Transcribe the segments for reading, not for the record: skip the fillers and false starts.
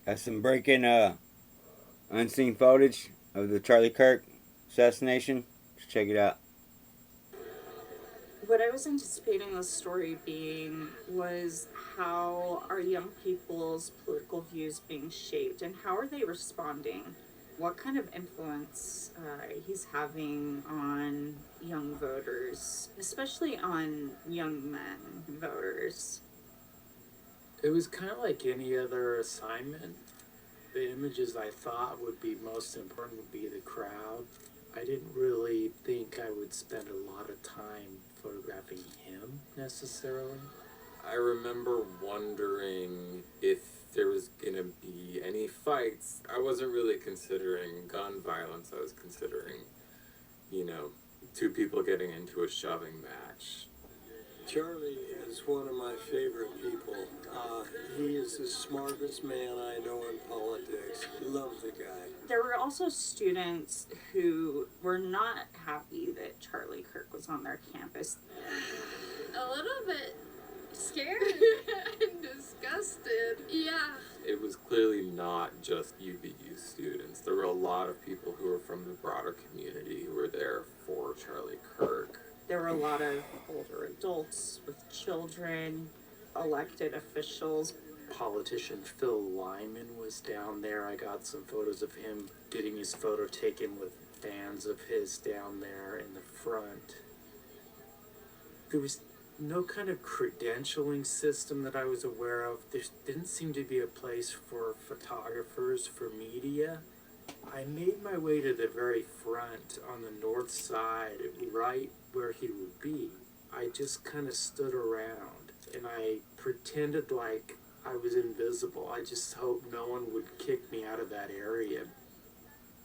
Got some breaking unseen footage of the Charlie Kirk assassination. Just check it out. What I was anticipating the story being was how are young people's political views being shaped and how are they responding? What kind of influence he's having on young voters, especially on young men voters. It was kind of like any other assignment. The images I thought would be most important would be the crowd. I didn't really think I would spend a lot of time photographing him necessarily. I remember wondering if there was gonna be any fights. I wasn't really considering gun violence. I was considering, two people getting into a shoving match. Charlie is one of my favorite people. He is the smartest man I know in politics. Love the guy. There were also students who were not happy that Charlie Kirk was on their campus. A little bit scared and disgusted. Yeah. It was clearly not just UVU students. There were a lot of people who were from the broader community who were there for Charlie Kirk. There were a lot of older adults with children, elected officials. Politician Phil Lyman was down there. I got some photos of him getting his photo taken with fans of his down there in the front. There was no kind of credentialing system that I was aware of. There didn't seem to be a place for photographers, for media. I made my way to the very front on the north side, right where he would be. I just kind of stood around and I pretended like I was invisible. I just hoped no one would kick me out of that area.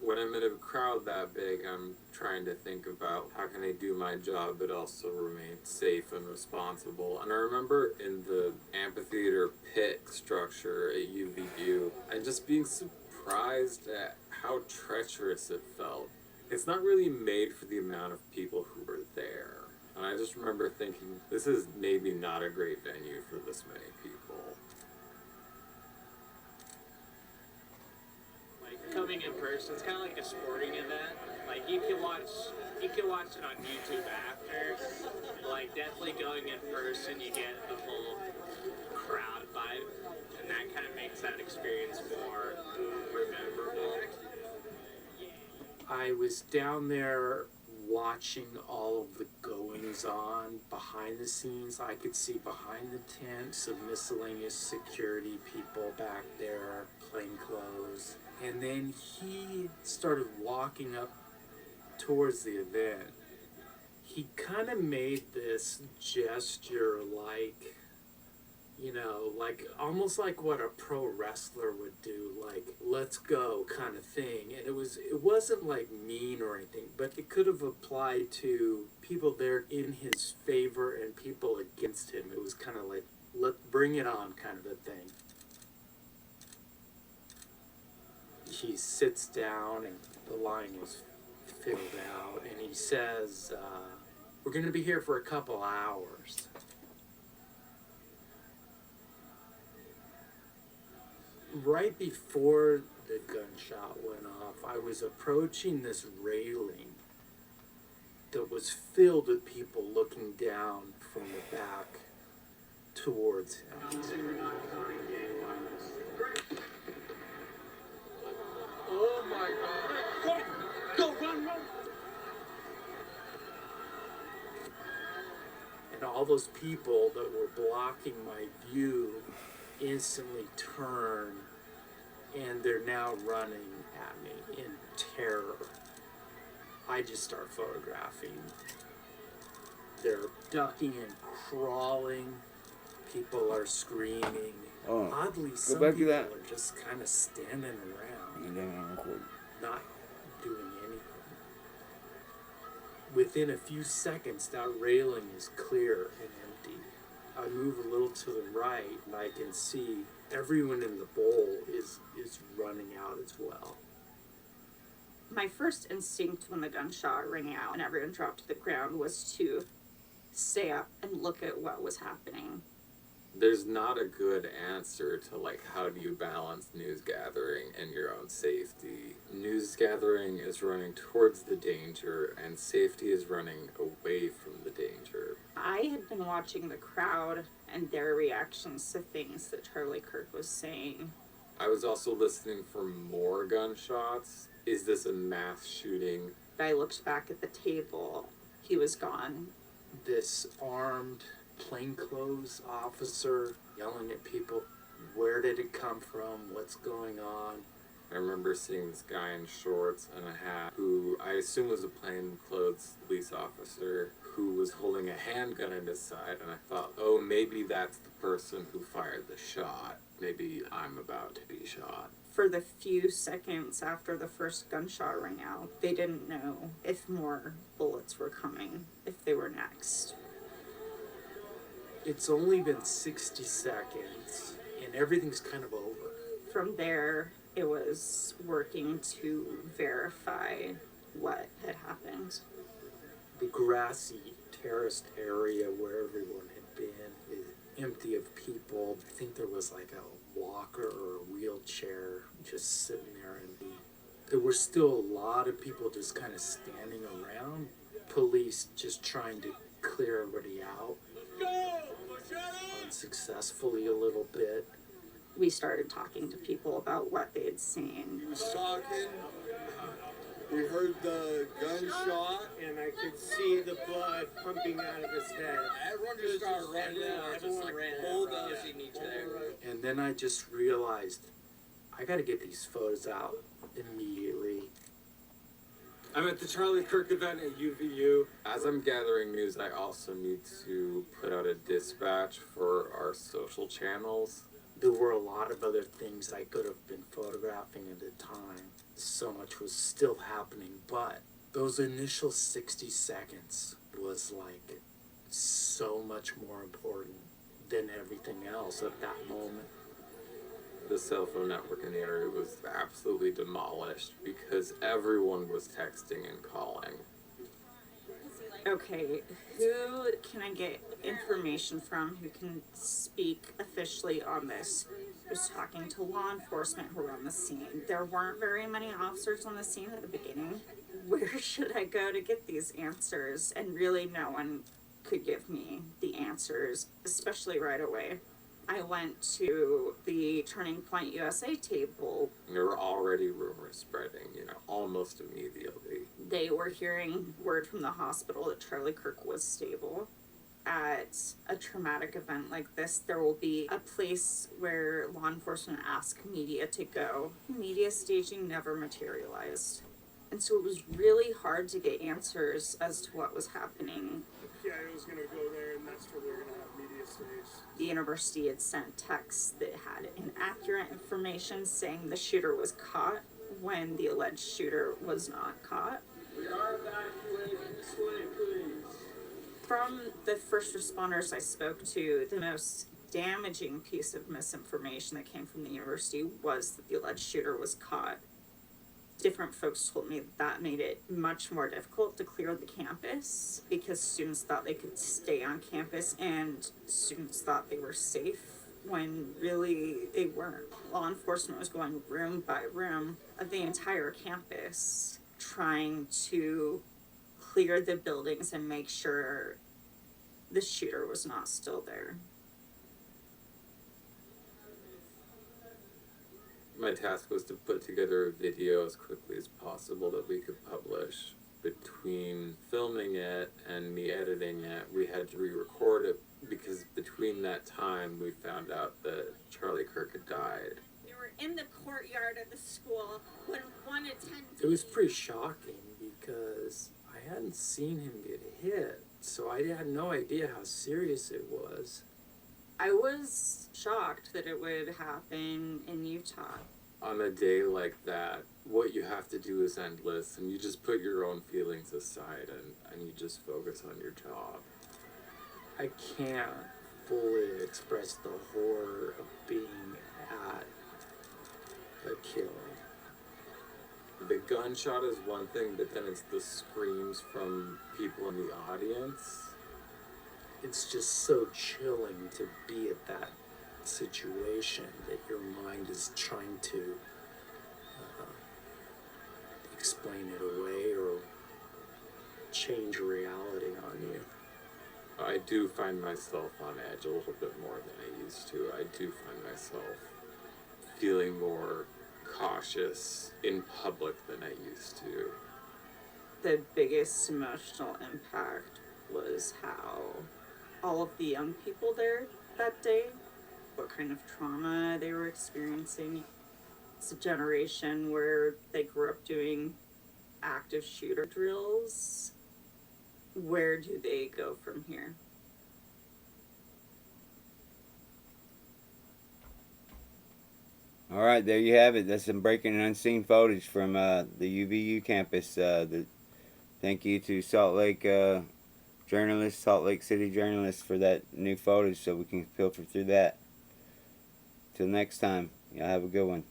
When I'm in a crowd that big, I'm trying to think about how can I do my job but also remain safe and responsible. And I remember in the amphitheater pit structure at UVU, and just being surprised at how treacherous it felt. It's not really made for the amount of people who were there. And I just remember thinking, this is maybe not a great venue for this many people. Coming in person, it's kind of like a sporting event. Like you can watch it on YouTube after. Like definitely going in person, you get the whole crowd vibe, and that kind of makes that experience more rememberable. I was down there watching all of the goings on behind the scenes. I could see behind the tent some miscellaneous security people back there, plainclothes. And then he started walking up towards the event. He kind of made this gesture like, like almost like what a pro wrestler would do, like let's go kind of thing. And it wasn't like mean or anything, but it could have applied to people there in his favor and people against him. It was kind of like, let's bring it on kind of a thing. He sits down and the line is filled out and he says, we're going to be here for a couple hours. Right before the gunshot went off, I was approaching this railing that was filled with people looking down from the back towards him. Oh my God! Go, run! And all those people that were blocking my view instantly turn and they're now running at me in terror. I just start photographing. They're ducking and crawling. People are screaming. Oh, Oddly, some back to people that. are just kind of standing around, And then I'm recording. not doing anything. Within a few seconds, that railing is clear and empty. I move a little to the right, and I can see everyone in the bowl is running out as well. My first instinct when the gunshot rang out and everyone dropped to the ground was to stay up and look at what was happening. There's not a good answer to like how do you balance news gathering and your own safety. News gathering is running towards the danger and safety is running away from the danger. I had been watching the crowd and their reactions to things that Charlie Kirk was saying. I was also listening for more gunshots. Is this a mass shooting? I looked back at the table. He was gone. This armed plainclothes officer yelling at people, where did it come from? What's going on? I remember seeing this guy in shorts and a hat who I assume was a plainclothes police officer who was holding a handgun at his side, and I thought, oh, maybe that's the person who fired the shot. Maybe I'm about to be shot. For the few seconds after the first gunshot rang out, they didn't know if more bullets were coming, if they were next. It's only been 60 seconds, and everything's kind of over. From there, it was working to verify what had happened. The grassy terraced area where everyone had been is empty of people. I think there was like a walker or a wheelchair just sitting there, and there were still a lot of people just kind of standing around. Police just trying to clear everybody out. Unsuccessfully a little bit. We started talking to people about what they had seen. He was talking. We heard the gunshot. And I could see the blood pumping out of his head. Everyone just started running. Everyone ran. Bulldozing each other. And then I just realized I gotta get these photos out immediately. I'm at the Charlie Kirk event at UVU. As I'm gathering news, I also need to put out a dispatch for our social channels. There were a lot of other things I could have been photographing at the time. So much was still happening, but those initial 60 seconds was like so much more important than everything else at that moment. The cell phone network in the area was absolutely demolished because everyone was texting and calling. Okay, who can I get information from who can speak officially on this? I was talking to law enforcement who were on the scene. There weren't very many officers on the scene at the beginning. Where should I go to get these answers? And really no one could give me the answers, especially right away. I went to the Turning Point USA table. There were already rumors spreading, almost immediately. They were hearing word from the hospital that Charlie Kirk was stable. At a traumatic event like this, there will be a place where law enforcement ask media to go. Media staging never materialized. And so it was really hard to get answers as to what was happening. Yeah, I was gonna go there, and that's where they're gonna have media stage. The university had sent texts that had inaccurate information saying the shooter was caught when the alleged shooter was not caught. We are evacuating this way, please. From the first responders I spoke to, the most damaging piece of misinformation that came from the university was that the alleged shooter was caught. Different folks told me that made it much more difficult to clear the campus because students thought they could stay on campus and students thought they were safe when really they weren't. Law enforcement was going room by room of the entire campus trying to clear the buildings and make sure the shooter was not still there. My task was to put together a video as quickly as possible that we could publish. Between filming it and me editing it, we had to re-record it because between that time we found out that Charlie Kirk had died. We were in the courtyard of the school when one attendee... It was pretty shocking because I hadn't seen him get hit, so I had no idea how serious it was. I was shocked that it would happen in Utah. On a day like that, what you have to do is endless, and you just put your own feelings aside and you just focus on your job. I can't fully express the horror of being at a killing. The gunshot is one thing, but then it's the screams from people in the audience. it's just so chilling to be at that situation that your mind is trying to explain it away or change reality on you. I do find myself on edge a little bit more than I used to. I do find myself feeling more cautious in public than I used to. The biggest emotional impact was how all of the young people there that day, what kind of trauma they were experiencing. It's a generation where they grew up doing active shooter drills. Where do they go from here? All right, there you have it. That's some breaking and unseen footage from the UVU campus. Thank you to Salt Lake journalists, Salt Lake City journalists, for that new footage so we can filter through that. Till next time, y'all have a good one.